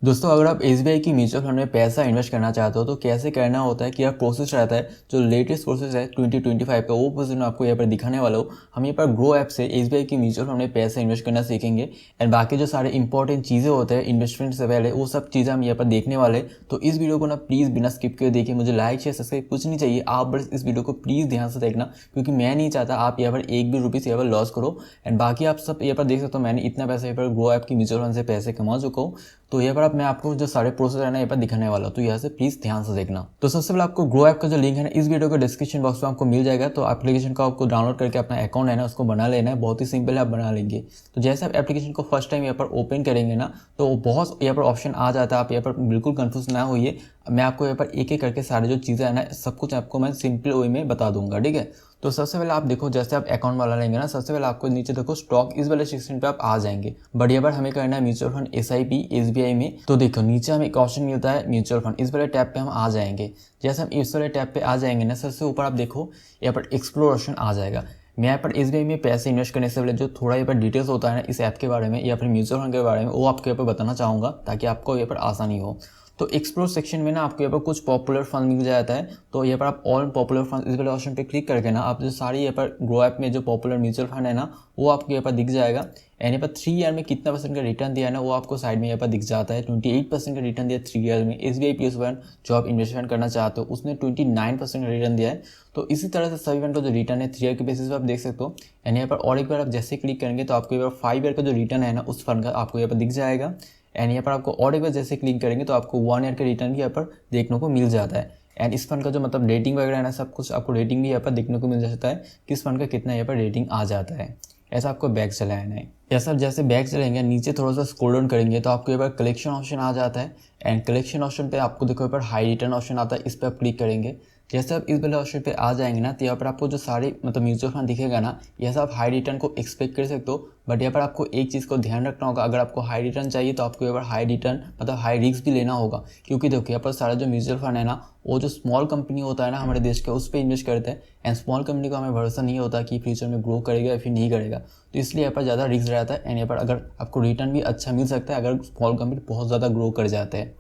दोस्तों अगर आप एसबीआई की म्यूचुअल फंड में पैसा इन्वेस्ट करना चाहते हो तो कैसे करना होता है कि यार प्रोसेस रहता है। जो लेटेस्ट प्रोसेस है 2025 का वो प्रोसेस मैं आपको यहाँ पर दिखाने वाला हूँ। हम यहाँ पर ग्रो ऐप से एसबीआई की म्यूचुअल फंड में पैसा इन्वेस्ट करना सीखेंगे एंड बाकी जो सारे इंपॉर्टेंट चीज़ें होते हैं इन्वेस्टमेंट से पहले वो सब चीज़ें हम यहाँ पर देखने वाले हैं। तो इस वीडियो को ना प्लीज़ बिना स्किप किए देखिए। मुझे लाइक शेयर सब्सक्राइब कुछ नहीं चाहिए, आप बस इस वीडियो को प्लीज़ ध्यान से देखना क्योंकि मैं नहीं चाहता आप यहाँ पर एक भी रुपीज़ यहाँ पर लॉस करो। एंड बाकी आप सब यहाँ पर देख सकते हो मैंने इतना पैसा यहाँ पर ग्रो ऐप की म्यूचुअल फंड से पैसे कमा चुका हूँ। तो यहाँ पर अब मैं आपको जो सारे प्रोसेस है ना यहाँ पर दिखाने वाला हूँ, तो यहाँ से प्लीज ध्यान से देखना। तो सबसे पहले आपको ग्रो ऐप का जो लिंक है ना इस वीडियो के डिस्क्रिप्शन बॉक्स में आपको मिल जाएगा। तो एप्लीकेशन को आपको डाउनलोड करके अपना अकाउंट है ना उसको बना लेना है, बहुत ही सिंपल है, आप बना लेंगे। तो जैसे आप एप्लीकेशन को फर्स्ट टाइम यहाँ पर ओपन करेंगे ना तो बहुत यहाँ पर ऑप्शन आ जाता है, आप यहाँ पर बिल्कुल कंफ्यूज ना होइए। मैं आपको यहाँ पर एक एक करके सारे जो चीज़ें है ना सब कुछ आपको मैं सिंपल वे में बता दूंगा, ठीक है। तो सबसे पहले आप देखो जैसे आप अकाउंट वाला लेंगे ना, सबसे पहले आपको नीचे देखो स्टॉक इस वाले सेक्शन पे आप आ जाएंगे। बट यहाँ पर हमें करना है म्यूचुअल फंड एसआईपी एसबीआई में। तो देखो नीचे हमें एक ऑप्शन मिलता है म्यूचुअल फंड, इस वाले टैब पे हम आ जाएंगे। जैसे हम इस वाले टैब पे आ जाएंगे ना सबसे ऊपर आप देखो यहाँ पर एक्सप्लोर ऑप्शन आ जाएगा। मैं यहाँ पर एसबीआई में पैसे इन्वेस्ट करने से पहले जो थोड़ा यहाँ पर डिटेल्स होता है ना इस ऐप के बारे में या फिर म्यूचुअल फंड के बारे में वो आपको यहाँ पर बताना चाहूँगा ताकि आपको यहाँ पर आसानी हो। तो एक्सप्लोर सेक्शन में ना आपको यहाँ पर कुछ पॉपुलर फंड मिल जाता है। तो यहाँ पर आप ऑल पॉपुलर फंड इस वाले ऑप्शन पे क्लिक करके ना आप जो सारी यहाँ पर ग्रो ऐप में जो पॉपुलर म्यूचुअल फंड है ना वो आपको यहाँ पर दिख जाएगा। एंड यहाँ पर 3 ईयर में कितना परसेंट का रिटर्न दिया है ना वो आपको साइड में यहाँ पर दिख जाता है। 28% का रिटर्न दिया 3 ईयर में। एसबीआई पीएस फंड जो आप इन्वेस्टमेंट करना चाहते हो उसने 29% का रिटर्न दिया है। तो इसी तरह से सभी फंड का जो रिटर्न है 3 ईयर के बेसिस पर आप देख सकते हो। एंड यहाँ पर और एक बार आप जैसे क्लिक करेंगे तो आपको यहाँ पर 5 ईयर का जो रिटर्न है ना उस फंड का आपको यहाँ पर दिख जाएगा। एंड यहाँ पर आपको और एक बार जैसे क्लिक करेंगे तो आपको 1 ईयर का रिटर्न भी यहाँ पर देखने को मिल जाता है। एंड इस फंड का जो मतलब रेटिंग वगैरह है ना सब कुछ आपको रेटिंग भी यहाँ पर देखने को मिल जाता है, किस फंड का कितना यहाँ पर रेटिंग आ जाता है। ऐसा आपको बैक चलाना है। ऐसा जैसे बैक चलेंगे नीचे थोड़ा सा स्क्रॉल डाउन करेंगे तो आपको यहाँ पर कलेक्शन ऑप्शन आ जाता है। एंड कलेक्शन ऑप्शन पे आपको देखो यहाँ पर हाई रिटर्न ऑप्शन आता है, इस पर आप क्लिक करेंगे। जैसे आप इस वाले ऑप्शन पे आ जाएंगे ना तो यहाँ पर आपको जो सारे मतलब म्यूचुअल फंड दिखेगा ना यह सब आप हाई रिटर्न को एक्सपेक्ट कर सकते हो। बट यहाँ पर आपको एक चीज़ को ध्यान रखना होगा, अगर आपको हाई रिटर्न चाहिए तो आपको यहाँ पर हाई रिटर्न मतलब हाई रिस्क भी लेना होगा। क्योंकि देखो यहाँ पर सारा जो म्यूचुअल फंड है ना वो जो स्मॉल कंपनी होता है ना हमारे देश के उस पर इन्वेस्ट करते हैं। एंड स्मॉल कंपनी को हमें भरोसा नहीं होता कि फ्यूचर में ग्रो करेगा या फिर नहीं करेगा। तो इसलिए यहाँ पर ज़्यादा रिस्क रहता है। एंड यहाँ पर अगर आपको रिटर्न भी अच्छा मिल सकता है अगर स्मॉल कंपनी बहुत ज़्यादा ग्रो कर जाते हैं।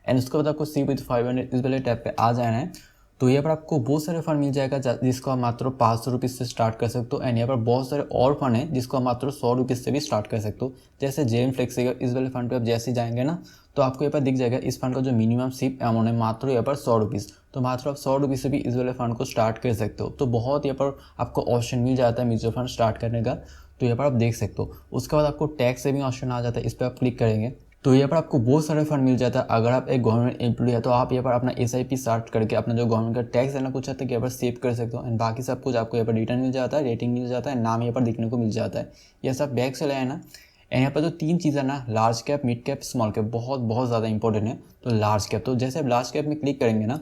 एंड उसके बाद आपको सी विथ 500 इस वाले टैब पे आ जाना है। तो यहाँ पर आपको बहुत सारे फंड मिल जाएगा जिसको आप मात्र 500 रुपीज़ से स्टार्ट कर सकते हो। एंड यहाँ पर बहुत सारे और फंड हैं जिसको आप मात्र 100 रुपीज़ से भी स्टार्ट कर सकते हो। जैसे जेएम फ्लेक्सी इस वाले फंड पे आप जैसे जाएंगे ना तो आपको यहाँ पर दिख जाएगा इस फंड का जो मिनिमम सिप अमाउंट है मात्र यहाँ पर 100 रुपीज़। तो मात्र आप 100 रुपीज़ से भी इस वाले फंड को स्टार्ट कर सकते हो। तो बहुत यहाँ पर आपको ऑप्शन मिल जाता है म्यूचुअल फंड स्टार्ट करने का। तो यहाँ पर आप देख सकते हो। उसके बाद आपको टैक्स सेविंग ऑप्शन आ जाता है, इस पर आप क्लिक करेंगे तो यहाँ पर आपको बहुत सारे फंड मिल जाता है। अगर आप एक गवर्नमेंट एम्प्लॉय है तो आप यहाँ पर अपना एसआईपी स्टार्ट करके अपना जो गवर्नमेंट का टैक्स है ना कुछ हद तक यहाँ पर सेव कर सकते हो। एंड बाकी सब कुछ आपको यहाँ पर रिटर्न मिल जाता है, रेटिंग मिल जाता है, नाम यहाँ पर दिखने को मिल जाता है। यह सब बैक से लाया है ना। एंड यहाँ पर जो 3 चीज़ है ना large cap mid cap small cap बहुत बहुत ज़्यादा इंपॉर्टेंट है। तो लार्ज कैप तो जैसे आप लार्ज कैप में क्लिक करेंगे ना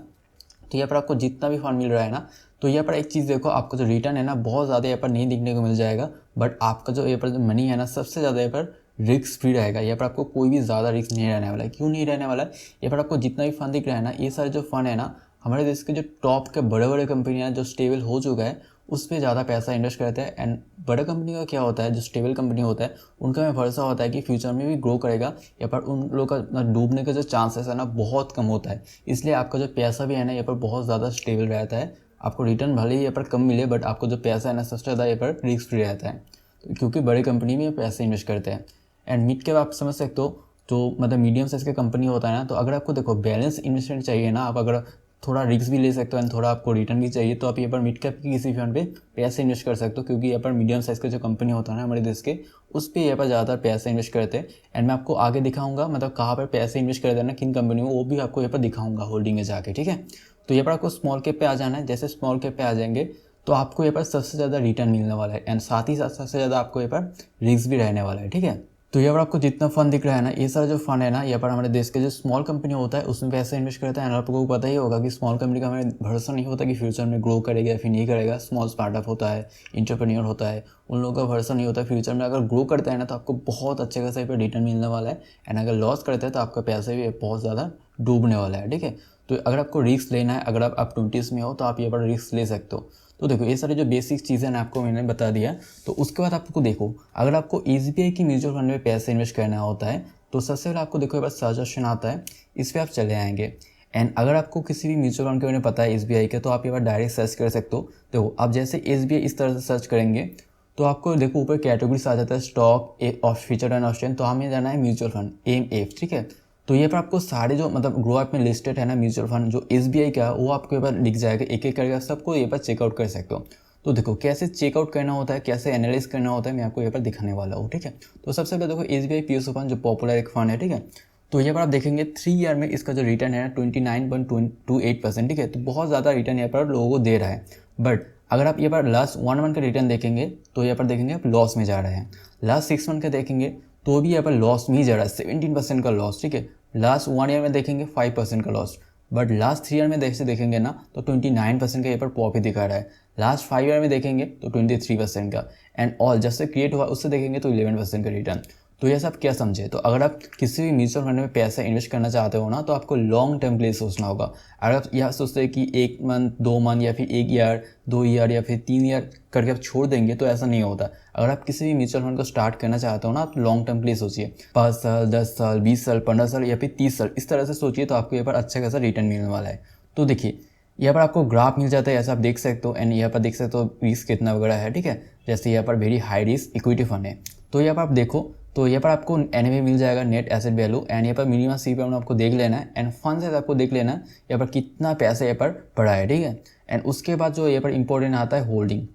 तो यहाँ पर आपको जितना भी फंड मिल रहा है ना तो यहाँ पर एक चीज़ देखो आपको जो रिटर्न है ना बहुत ज़्यादा यहाँ पर नहीं दिखने को मिल जाएगा। बट आपका जो यहाँ पर जो मनी है ना सबसे ज़्यादा यहाँ पर रिस्क फ्री रहेगा। यहाँ पर आपको कोई भी ज़्यादा रिस्क नहीं रहने वाला है। क्यों नहीं रहने वाला है? यहाँ पर आपको जितना भी फंड दिख रहा है ना ये सारे जो फंड है ना हमारे देश के जो टॉप के बड़े बड़े कंपनियाँ जो स्टेबल हो चुका है उस पर ज़्यादा पैसा इन्वेस्ट करते हैं। एंड बड़े कंपनी का क्या होता है जो स्टेबल कंपनी होता है उनका हमें भरोसा होता है कि फ्यूचर में भी ग्रो करेगा। यहाँ पर उन लोगों का डूबने का जो चांसेस है ना बहुत कम होता है। इसलिए आपका जो पैसा भी है ना यहाँ पर बहुत ज़्यादा स्टेबल रहता है। आपको रिटर्न भले ही यहाँ पर कम मिले बट आपको जो पैसा है ना सबसे ज़्यादा यहाँ पर रिस्क फ्री रहता है। क्योंकि बड़ी कंपनी में पैसे इन्वेस्ट करते हैं। एंड मिड कैप आप समझ सकते हो जो मतलब मीडियम साइज़ का कंपनी होता है ना तो अगर आपको देखो बैलेंस इन्वेस्टमेंट चाहिए ना आप अगर थोड़ा रिस्क भी ले सकते हो एंड थोड़ा आपको रिटर्न भी चाहिए तो आप यहाँ पर मिड कैप की किसी फंड पे पैसे इन्वेस्ट कर सकते हो। क्योंकि यहाँ पर मीडियम साइज़ का जो कंपनी होता है ना हमारे देश के उस पर यहाँ पर ज़्यादातर पैसे इन्वेस्ट करते हैं। एंड मैं आपको आगे दिखाऊंगा मतलब कहाँ पर पैसे इन्वेस्ट करते हैं ना किन कंपनी में वो भी आपको यहाँ पर दिखाऊंगा होल्डिंग में जाके, ठीक है। तो यहाँ पर आपको स्मॉल कैप पे आ जाना है। जैसे स्मॉल कैप पे आ जाएंगे तो आपको यहाँ पर सबसे ज़्यादा रिटर्न मिलने वाला है एंड साथ ही साथ सबसे ज़्यादा आपको यहाँ पर रिस्क भी रहने वाला है, ठीक है। तो यहाँ पर आपको जितना फंड दिख रहा है ना ये सारा जो फंड है ना यहाँ पर हमारे देश के जो स्मॉल कंपनी होता है उसमें पैसे इन्वेस्ट करता है। आपको पता ही होगा कि स्मॉल कंपनी का हमें भरोसा नहीं होता कि फ्यूचर में ग्रो करेगा या फिर नहीं करेगा। स्मॉल स्टार्टअप होता है, इंटरप्रेन्योर होता है, उन लोगों का भरोसा नहीं होता फ्यूचर में अगर ग्रो करता है ना तो आपको बहुत अच्छे खासा पे रिटर्न मिलने वाला है। एंड अगर लॉस करता है तो आपका पैसे भी बहुत ज़्यादा डूबने वाला है, ठीक है। तो अगर आपको रिस्क लेना है, अगर आप 20s में हो तो आप यहाँ पर रिस्क ले सकते हो। तो देखो ये सारी जो बेसिक चीज़ें ना आपको मैंने बता दिया। तो उसके बाद आपको देखो अगर आपको एसबीआई की म्यूचुअल फंड में पैसे इन्वेस्ट करना होता है तो सबसे पहले आपको देखो ये बार सर्च ऑप्शन आता है, इस पर आप चले आएंगे। एंड अगर आपको किसी भी म्यूचुअल फंड के बारे में पता है एसबीआई के, तो आप ये बार डायरेक्ट सर्च कर सकते हो। देखो आप जैसे एसबीआई इस तरह से सर्च करेंगे तो आपको देखो ऊपर कैटेगरीज आ जाता है, स्टॉक, फ्यूचर एंड ऑप्शन। तो हमें जाना है म्यूचुअल फंड AMF, ठीक है। तो ये पर आपको सारे जो मतलब ग्रो ऐप में लिस्टेड है ना म्यूचुअल फंड जो एसबीआई का, वो आपको ये पर दिख जाएगा, एक एक करके सबको ये पर चेकआउट कर सकते हो। तो देखो कैसे चेकआउट करना होता है, कैसे एनालाइज करना होता है, मैं आपको यहाँ पर दिखाने वाला हूँ, ठीक है। तो सबसे पहले देखो एसबीआई पीएसयू फंड जो पॉपुलर एक फंड है, ठीक है। तो यहाँ पर आप देखेंगे 3 ईयर में इसका जो रिटर्न है 29.28%, ठीक है। तो बहुत ज़्यादा रिटर्न यहाँ पर लोगों को दे रहा है। बट अगर आप ये बार लास्ट 1 मंथ का रिटर्न देखेंगे तो यहाँ पर देखेंगे आप लॉस में जा रहे हैं। लास्ट 6 मंथ का देखेंगे तो भी यहाँ पर लॉस में ही जा रहा है, 17% का लॉस, ठीक है। लास्ट 1 ईयर में देखेंगे 5% का लॉस। बट लास्ट 3 ईयर में देखेंगे ना तो 29% का यहाँ पर प्रॉफिट दिखा रहा है। लास्ट 5 ईयर में देखेंगे तो 23% का। एंड ऑल जब से क्रिएट हुआ उससे देखेंगे तो 11% का रिटर्न। तो ये सब क्या समझे, तो अगर आप किसी भी म्यूचुअल फंड में पैसा इन्वेस्ट करना चाहते हो ना, तो आपको लॉन्ग टर्म के लिए सोचना होगा। अगर आप यह सोचते हैं कि 1 मंथ 2 मंथ या फिर 1 ईयर 2 ईयर या फिर 3 ईयर करके आप छोड़ देंगे तो ऐसा नहीं होता। अगर आप किसी भी म्यूचुअल फंड को स्टार्ट करना चाहते हो ना, आप लॉन्ग टर्म के लिए सोचिए, 5 साल 10 साल 20 साल 15 साल या फिर 30 साल, इस तरह से सोचिए, तो आपको यहाँ पर अच्छा खासा रिटर्न मिलने वाला है। तो देखिए यहाँ पर आपको ग्राफ मिल जाता है, ऐसा आप देख सकते हो। एंड यहाँ पर देख सकते हो रिस्क कितना वगैरह है, ठीक है। जैसे यहाँ पर very high risk equity fund है, तो यहाँ पर आप देखो तो यहाँ पर आपको एनएवी मिल जाएगा, नेट एसेट वैल्यू। एंड यहाँ पर मिनिमम CPM आपको देख लेना है। एंड फंड साइज आपको देख लेना है, यहाँ पर कितना पैसा यहाँ पर पड़ा है, ठीक है। एंड उसके बाद जो यहाँ पर इंपॉर्टेंट आता है होल्डिंग।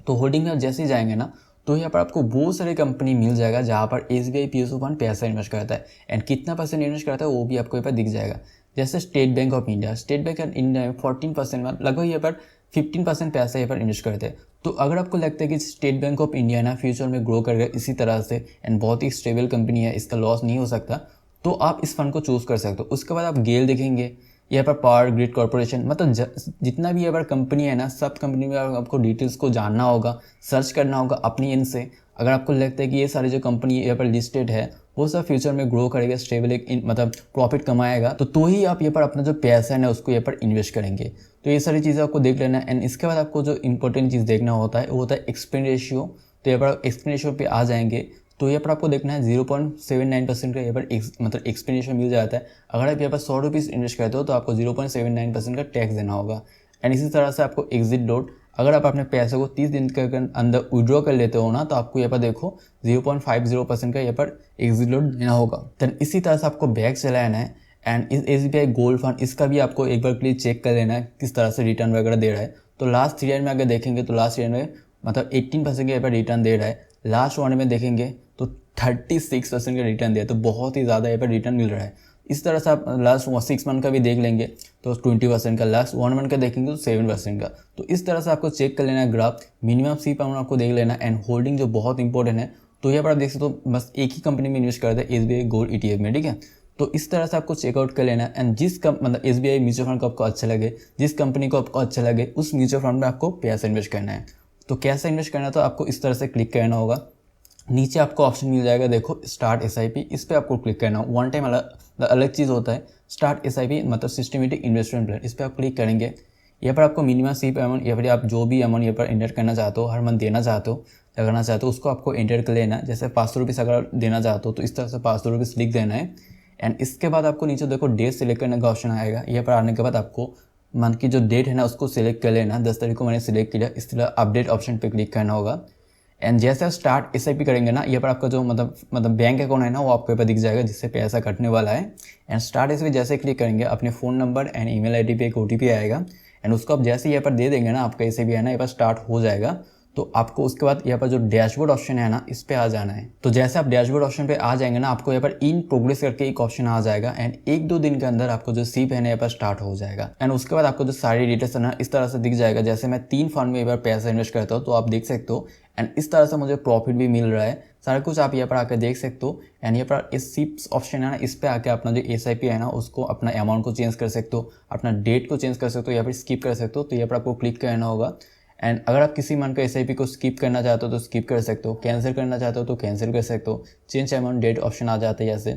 तो होल्डिंग में आप जैसे ही जाएंगे ना तो यहाँ पर आपको बहुत सारी कंपनी मिल जाएगा जहाँ पर एसबीआई पीएसयू फंड पैसा इन्वेस्ट करता है। एंड कितना % इन्वेस्ट करता है वो भी आपको यहाँ पर दिख जाएगा। जैसे state bank of India, state bank of India में 14% में लगभग यहाँ पर 15% पैसा यहाँ पर इन्वेस्ट करते हैं। तो अगर आपको लगता है कि स्टेट बैंक ऑफ इंडिया ना फ्यूचर में ग्रो करेगा इसी तरह से एंड बहुत ही स्टेबल कंपनी है, इसका लॉस नहीं हो सकता, तो आप इस फंड को चूज़ कर सकते हो। उसके बाद आप गेल देखेंगे, यहाँ पर पावर ग्रिड कॉर्पोरेशन, मतलब जितना भी यहाँ पर कंपनी है ना, सब कंपनी में आपको डिटेल्स को जानना होगा, सर्च करना होगा अपनी एंड से। अगर आपको लगता है कि ये सारी जो कंपनी यहाँ पर लिस्टेड है वो सब फ्यूचर में ग्रो करेगा, स्टेबल एक मतलब प्रॉफिट कमाएगा, तो ही आप यहाँ पर अपना जो पैसा है ना उसको यहाँ पर इन्वेस्ट करेंगे। तो ये सारी चीज़ें आपको देख लेना है। एंड इसके बाद आपको जो इंपॉर्टेंट चीज़ देखना होता है वो होता है एक्सपेंस रेशियो। तो यहाँ पर एक्सपेंस रेशियो पे आ जाएंगे तो यहाँ पर आपको देखना है 0.79% का यहाँ पर मतलब एक्सपेंस रेशियो मिल जाता है। अगर आप यहाँ पर 100 रुपीज़ इन्वेस्ट करते हो तो आपको 0.79% का टैक्स देना होगा। एंड इसी तरह से आपको एग्जिट डॉट, अगर आप अपने पैसे को 30 दिन के अंदर विड्रॉ कर लेते हो ना तो आपको यहाँ पर देखो 0.50% का यहाँ पर एग्जिट डॉट देना होगा। देन इसी तरह से आपको बैक चलाना है। एंड इस एसबीआई गोल्ड फंड इसका भी आपको एक बार के लिए चेक कर लेना है किस तरह से रिटर्न वगैरह दे रहा है। तो लास्ट 3 ईयर में अगर देखेंगे तो लास्ट ईयर में मतलब 18% का यहाँ पर रिटर्न दे रहा है। लास्ट 1 में देखेंगे तो 36% का रिटर्न दिया, तो बहुत ही ज़्यादा यहाँ पर रिटर्न मिल रहा है। इस तरह से आप लास्ट 6 मंथ का भी देख लेंगे तो 20% का, लास्ट 1 मंथ का देखेंगे तो 7% का। तो इस तरह से आपको चेक कर लेना है ग्राफ, मिनिमम CPM आपको देख लेना। एंड होल्डिंग जो बहुत इंपॉर्टेंट है, तो यहाँ पर आप देख सकते हो बस एक ही कंपनी में इन्वेस्ट करते हैं, एसबीआई गोल्ड ETF में, ठीक है। तो इस तरह से आपको चेकआउट कर लेना है। एंड जिस मतलब एसबीआई म्यूचुअल फंड को आपको अच्छा लगे, जिस कंपनी को आपको अच्छा लगे, उस म्यूचुअल फंड में आपको पैसा इन्वेस्ट करना है। तो कैसा इन्वेस्ट करना है, तो आपको इस तरह से क्लिक करना होगा। नीचे आपको ऑप्शन मिल जाएगा देखो स्टार्ट SIP, इस पर आपको क्लिक करना हो। वन टाइम अलग चीज़ होता है, स्टार्ट SIP मतलब सिस्टमेटिक इन्वेस्टमेंट प्लान, इस पर आप क्लिक करेंगे। यहाँ पर आपको मिनिमम CPM या फिर आप जो भी अमाउंट यहाँ पर एंटर करना चाहते हो, हर मंथ देना चाहते हो, लगाना चाहते हो, उसको आपको एंटर कर लेना है। जैसे 500 रुपीज़ अगर देना चाहते हो तो इस तरह से 500 रुपीज़ लिख देना है। एंड इसके बाद आपको नीचे देखो डेट सेलेक्ट करने का ऑप्शन आएगा। यहाँ पर आने के बाद आपको मंथ की जो डेट है ना उसको सिलेक्ट कर लेना। 10 तारीख को मैंने सिलेक्ट किया, इस तरह अपडेट ऑप्शन पर क्लिक करना होगा। एंड जैसे आप स्टार्ट SIP करेंगे ना, यहाँ पर आपका जो मतलब बैंक अकाउंट है ना वो आपको यहाँ पर दिख जाएगा जिससे पैसा कटने वाला है। एंड स्टार्ट SIP जैसे क्लिक करेंगे अपने phone number and email ID पे एक OTP आएगा। एंड उसको आप जैसे यहाँ पर दे देंगे ना, आपका SIP है ना यहाँ पर स्टार्ट हो जाएगा। तो आपको उसके बाद यहाँ पर जो डैशबोर्ड ऑप्शन है ना इस पर आ जाना है। तो जैसे आप डैशबोर्ड ऑप्शन पे आ जाएंगे ना, आपको यहाँ पर इन प्रोग्रेस करके एक ऑप्शन आ जाएगा। एंड 1-2 दिन के अंदर आपको जो SIP है ना यहाँ पर स्टार्ट हो जाएगा। एंड उसके बाद आपको जो सारी डिटेल्स है ना इस तरह से दिख जाएगा। जैसे मैं 3 फंड में एक बार पैसा इन्वेस्ट करता हूँ तो आप देख सकते हो। एंड इस तरह से मुझे प्रॉफिट भी मिल रहा है, सारा कुछ आप यहाँ पर आकर देख सकते हो। एंड यहाँ पर इस SIP ऑप्शन है ना, इस पर आके अपना जो SIP है ना उसको अपना अमाउंट को चेंज कर सकते हो, अपना डेट को चेंज कर सकते हो या फिर स्किप कर सकते हो। तो यहाँ पर आपको क्लिक करना होगा। एंड अगर आप किसी मंथ का SIP को स्किप करना चाहते हो तो स्किप कर सकते हो, कैंसिल करना चाहते हो तो कैंसिल कर सकते हो। चेंज अमाउंट डेट ऑप्शन आ जाता है जैसे।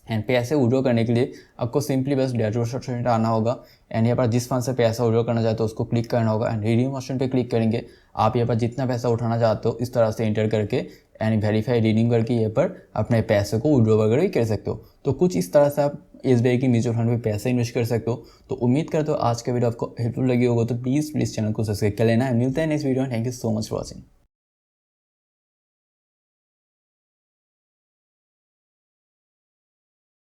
एंड पैसे विड्रॉ करने के लिए आपको सिंपली बस डैशबोर्ड ऑप्शन आना होगा। एंड यहाँ पर जिस फंड से पैसा विड्रॉ करना चाहते हो उसको क्लिक करना होगा। एंड रिडीम ऑप्शन पे क्लिक करेंगे, आप यहाँ पर जितना पैसा उठाना चाहते हो इस तरह से एंटर करके एंड वेरीफाई रीडिंग करके यहाँ पर अपने पैसे को विड्रॉ वगैरह भी कर सकते हो। तो कुछ इस तरह से आप SBI की म्यूचुअल फंड में पैसे इन्वेस्ट कर सकते हो। तो उम्मीद करते हो आज का वीडियो आपको हेल्पफुल लगी होगा। तो प्लीज़ चैनल को सब्सक्राइब कर लेना है। मिलते हैं नेक्स्ट वीडियो में। Thank you so much for watching.